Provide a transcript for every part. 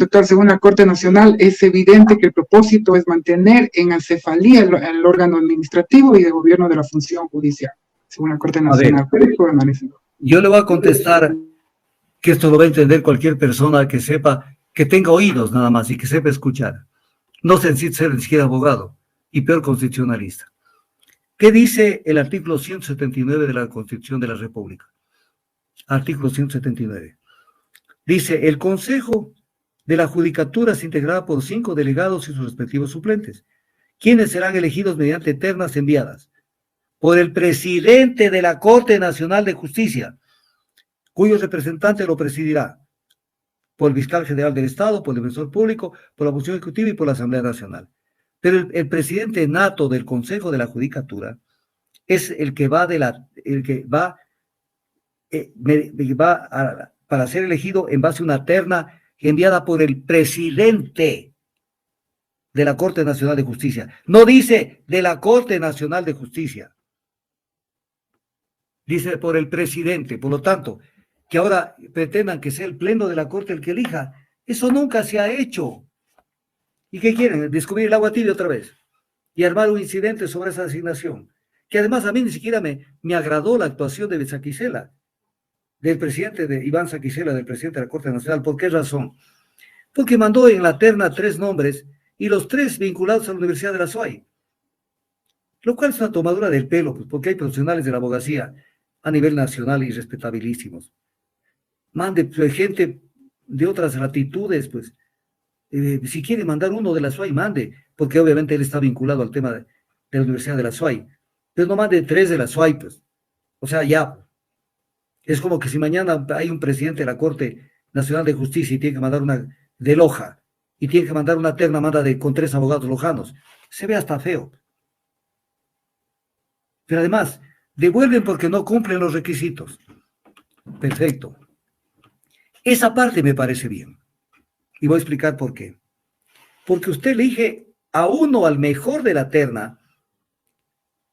doctor, según la Corte Nacional, es evidente que el propósito es mantener en acefalía el órgano administrativo y de gobierno de la función judicial, según la Corte Nacional. Yo le voy a contestar que esto lo va a entender cualquier persona que sepa, que tenga oídos nada más y que sepa escuchar. No se necesita ser ni siquiera abogado y peor constitucionalista. ¿Qué dice el artículo 179 de la Constitución de la República? Artículo 179. Dice, el Consejo de la Judicatura se integrará por 5 delegados y sus respectivos suplentes, quienes serán elegidos mediante ternas enviadas por el presidente de la Corte Nacional de Justicia, cuyo representante lo presidirá, por el fiscal general del Estado, por el defensor público, por la función ejecutiva y por la Asamblea Nacional. Pero el presidente nato del Consejo de la Judicatura es el que va para ser elegido en base a una terna enviada por el presidente de la Corte Nacional de Justicia. No dice de la Corte Nacional de Justicia. Dice por el presidente. Por lo tanto, que ahora pretendan que sea el pleno de la Corte el que elija, eso nunca se ha hecho. ¿Y qué quieren? Descubrir el agua tibia otra vez y armar un incidente sobre esa asignación. Que además a mí ni siquiera me agradó la actuación de Saquicela, del presidente de Iván Saquicela, del presidente de la Corte Nacional. ¿Por qué razón? Porque mandó en la terna 3 nombres y los 3 vinculados a la Universidad de la SUAY. Lo cual es una tomadura del pelo, pues, porque hay profesionales de la abogacía a nivel nacional y respetabilísimos. Mande gente de otras latitudes, pues. Si quiere mandar uno de la SUAY, mande, porque obviamente él está vinculado al tema de la Universidad de la SUAY. Pero no mande 3 de la SUAY, pues. O sea, ya. Es como que si mañana hay un presidente de la Corte Nacional de Justicia y tiene que mandar una de Loja, y tiene que mandar una terna con 3 abogados lojanos. Se ve hasta feo. Pero además, devuelven porque no cumplen los requisitos. Perfecto. Esa parte me parece bien. Y voy a explicar por qué. Porque usted elige a uno, al mejor de la terna,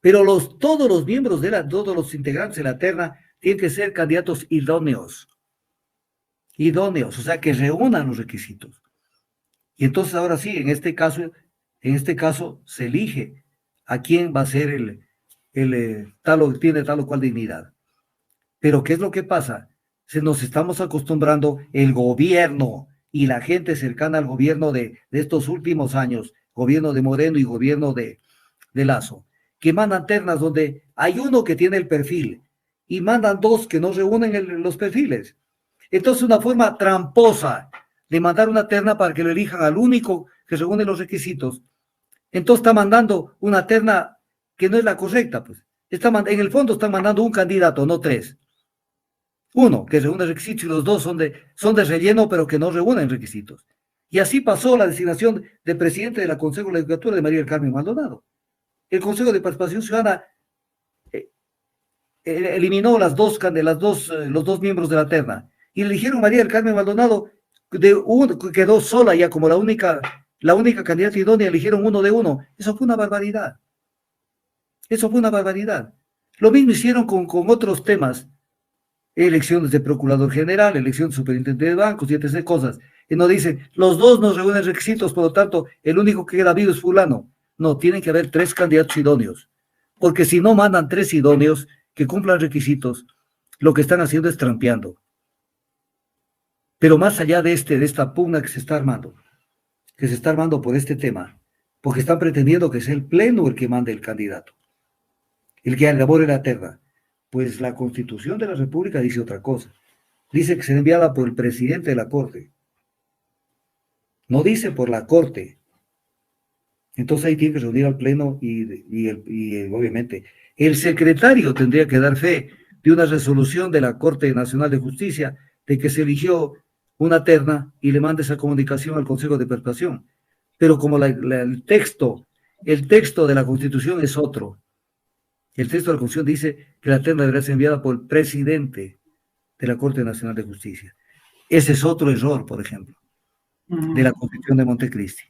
pero todos los miembros todos los integrantes de la terna tienen que ser candidatos idóneos. Idóneos, o sea, que reúnan los requisitos. Y entonces ahora sí, en este caso se elige a quién va a ser tiene tal o cual dignidad. Pero ¿qué es lo que pasa? Nos estamos acostumbrando el gobierno y la gente cercana al gobierno de estos últimos años, gobierno de Moreno y gobierno de Lasso, que mandan ternas donde hay uno que tiene el perfil y mandan 2 que no reúnen los perfiles. Entonces, una forma tramposa de mandar una terna para que lo elijan al único que reúne los requisitos. Entonces está mandando una terna que no es la correcta, pues. En el fondo están mandando un candidato, no 3. Uno que reúne requisitos y los 2 son de relleno, pero que no reúnen requisitos. Y así pasó la designación de presidente de la Consejo de la Judicatura de María del Carmen Maldonado. El Consejo de Participación Ciudadana eliminó los 2 miembros de la terna y eligieron a María del Carmen Maldonado, quedó sola ya como la única candidata idónea, eligieron uno de uno. Eso fue una barbaridad. Eso fue una barbaridad. Lo mismo hicieron con otros temas, elecciones de procurador general, elección de superintendente de bancos y etc. cosas. Y nos dicen, los 2 no reúnen requisitos, por lo tanto, el único que queda vivo es fulano. No, tienen que haber 3 candidatos idóneos. Porque si no mandan 3 idóneos que cumplan requisitos, lo que están haciendo es trampeando. Pero más allá de esta pugna que se está armando por este tema, porque están pretendiendo que sea el pleno el que mande el candidato, el que elabore la terna. Pues la Constitución de la República dice otra cosa. Dice que será enviada por el presidente de la Corte. No dice por la Corte. Entonces ahí tiene que reunir al pleno y obviamente el secretario tendría que dar fe de una resolución de la Corte Nacional de Justicia de que se eligió una terna y le mande esa comunicación al Consejo de Participación. Pero como el texto de la Constitución es otro. El texto de la Constitución dice que la terna deberá ser enviada por el presidente de la Corte Nacional de Justicia. Ese es otro error, por ejemplo, de la Constitución de Montecristi.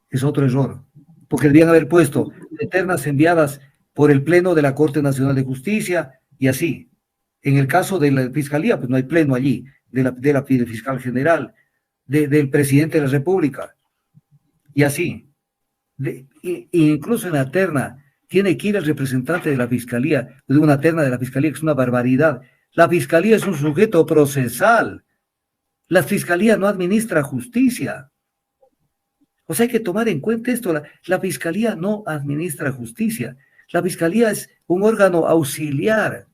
Es otro error, porque deberían haber puesto ternas enviadas por el Pleno de la Corte Nacional de Justicia y así. En el caso de la Fiscalía, pues no hay pleno allí, del fiscal general. del presidente de la República. Y así. Incluso en la terna tiene que ir el representante de la fiscalía, de una terna de la fiscalía, que es una barbaridad. La fiscalía es un sujeto procesal. La fiscalía no administra justicia. O sea, hay que tomar en cuenta esto. La fiscalía no administra justicia. La fiscalía es un órgano auxiliar.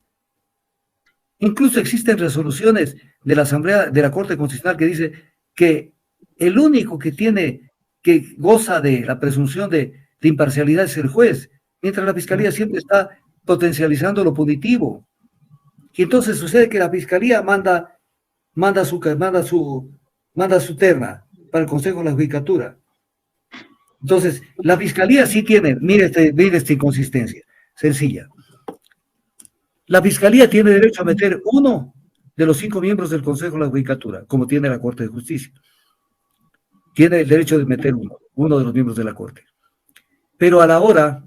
Incluso existen resoluciones de la Asamblea de la Corte Constitucional que dice que el único que goza de la presunción de imparcialidad es el juez, mientras la fiscalía siempre está potencializando lo punitivo. Y entonces sucede que la fiscalía manda su terna para el Consejo de la Judicatura. Entonces, la fiscalía sí tiene, mire esta inconsistencia, sencilla. La fiscalía tiene derecho a meter uno de los 5 miembros del Consejo de la Judicatura, como tiene la Corte de Justicia. Tiene el derecho de meter uno de los miembros de la Corte. Pero a la hora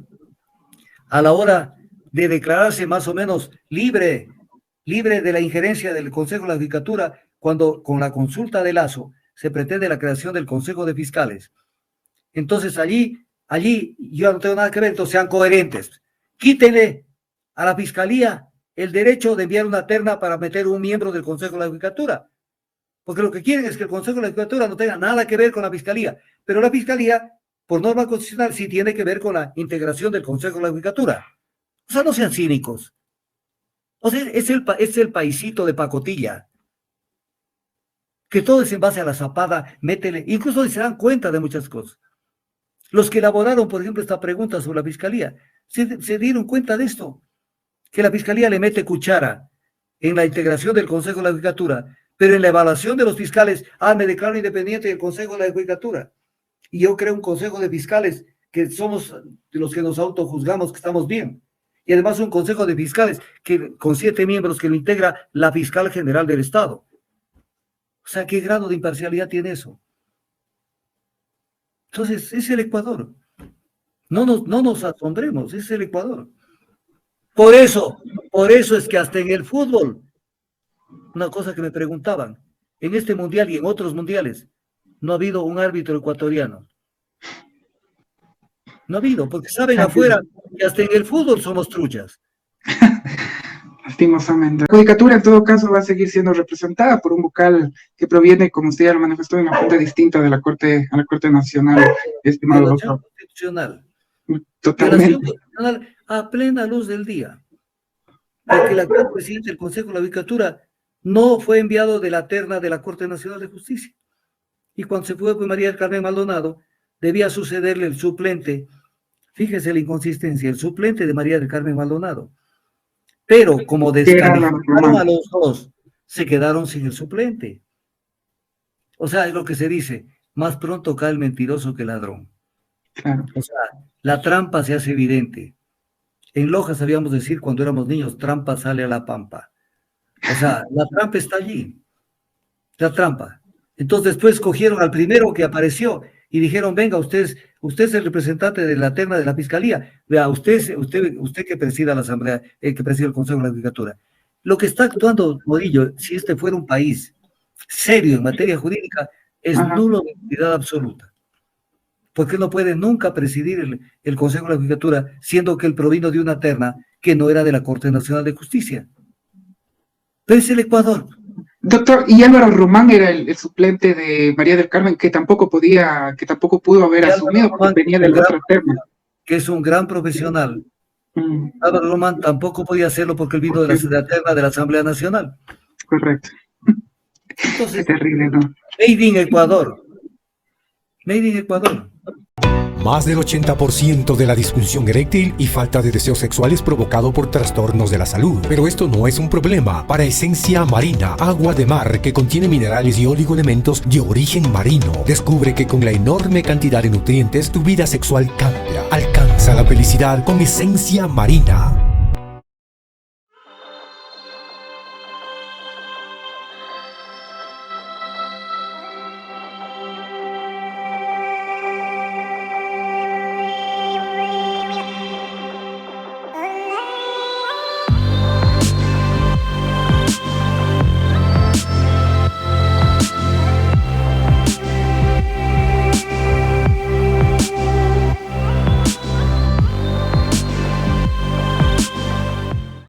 de declararse más o menos libre de la injerencia del Consejo de la Judicatura, cuando con la consulta de Lazo se pretende la creación del Consejo de Fiscales, entonces allí yo no tengo nada que ver, entonces sean coherentes. Quítenle a la Fiscalía el derecho de enviar una terna para meter un miembro del Consejo de la Judicatura, porque lo que quieren es que el Consejo de la Judicatura no tenga nada que ver con la Fiscalía, pero la Fiscalía, por norma constitucional, sí tiene que ver con la integración del Consejo de la Judicatura. O sea, no sean cínicos. O sea, es el paisito de pacotilla, que todo es en base a la zapada, métele, incluso se dan cuenta de muchas cosas. Los que elaboraron, por ejemplo, esta pregunta sobre la Fiscalía, se dieron cuenta de esto, que la Fiscalía le mete cuchara en la integración del Consejo de la Judicatura, pero en la evaluación de los fiscales, me declaro independiente del Consejo de la Judicatura, y yo creo un Consejo de Fiscales que somos los que nos autojuzgamos que estamos bien, y además un Consejo de Fiscales con 7 miembros que lo integra la Fiscal General del Estado. O sea, ¿qué grado de imparcialidad tiene eso? Entonces, es el Ecuador. No nos asombremos, es el Ecuador. Por eso es que hasta en el fútbol, una cosa que me preguntaban, en este mundial y en otros mundiales, no ha habido un árbitro ecuatoriano. No ha habido, porque saben afuera que hasta en el fútbol somos truchas. Lastimosamente. La Judicatura, en todo caso, va a seguir siendo representada por un vocal que proviene, como usted ya lo manifestó, de una fuente distinta de la Corte Nacional, estimado doctor. Constitucional. Totalmente. Constitucional a plena luz del día. Porque el actual presidente del Consejo de la Judicatura no fue enviado de la terna de la Corte Nacional de Justicia. Y cuando se fue, pues María del Carmen Maldonado, debía sucederle el suplente, fíjese la inconsistencia, el suplente de María del Carmen Maldonado. Pero como descalificaron a los dos, se quedaron sin el suplente. O sea, es lo que se dice, más pronto cae el mentiroso que el ladrón. Claro. O sea, la trampa se hace evidente. En Loja sabíamos decir cuando éramos niños, trampa sale a la pampa. O sea, la trampa está allí. La trampa. Entonces después cogieron al primero que apareció y dijeron, venga, usted es el representante de la terna de la Fiscalía. Vea, usted que presida la Asamblea, que presida el Consejo de la Judicatura. Lo que está actuando Morillo, si este fuera un país serio en materia jurídica, es nulo de utilidad absoluta. Porque no puede nunca presidir el Consejo de la Judicatura, siendo que él provino de una terna que no era de la Corte Nacional de Justicia. Pero es el Ecuador. Doctor, y Álvaro Román era el suplente de María del Carmen, que tampoco pudo haber asumido porque venía de la otra terna. Que es un gran profesional. Álvaro Román tampoco podía hacerlo porque él vino de la terna de la Asamblea Nacional. Correcto. Entonces, es terrible, ¿no? Made in Ecuador. Made in Ecuador. Más del 80% de la disfunción eréctil y falta de deseos sexuales provocado por trastornos de la salud. Pero esto no es un problema para Esencia Marina, agua de mar que contiene minerales y oligoelementos de origen marino. Descubre que con la enorme cantidad de nutrientes tu vida sexual cambia. Alcanza la felicidad con Esencia Marina.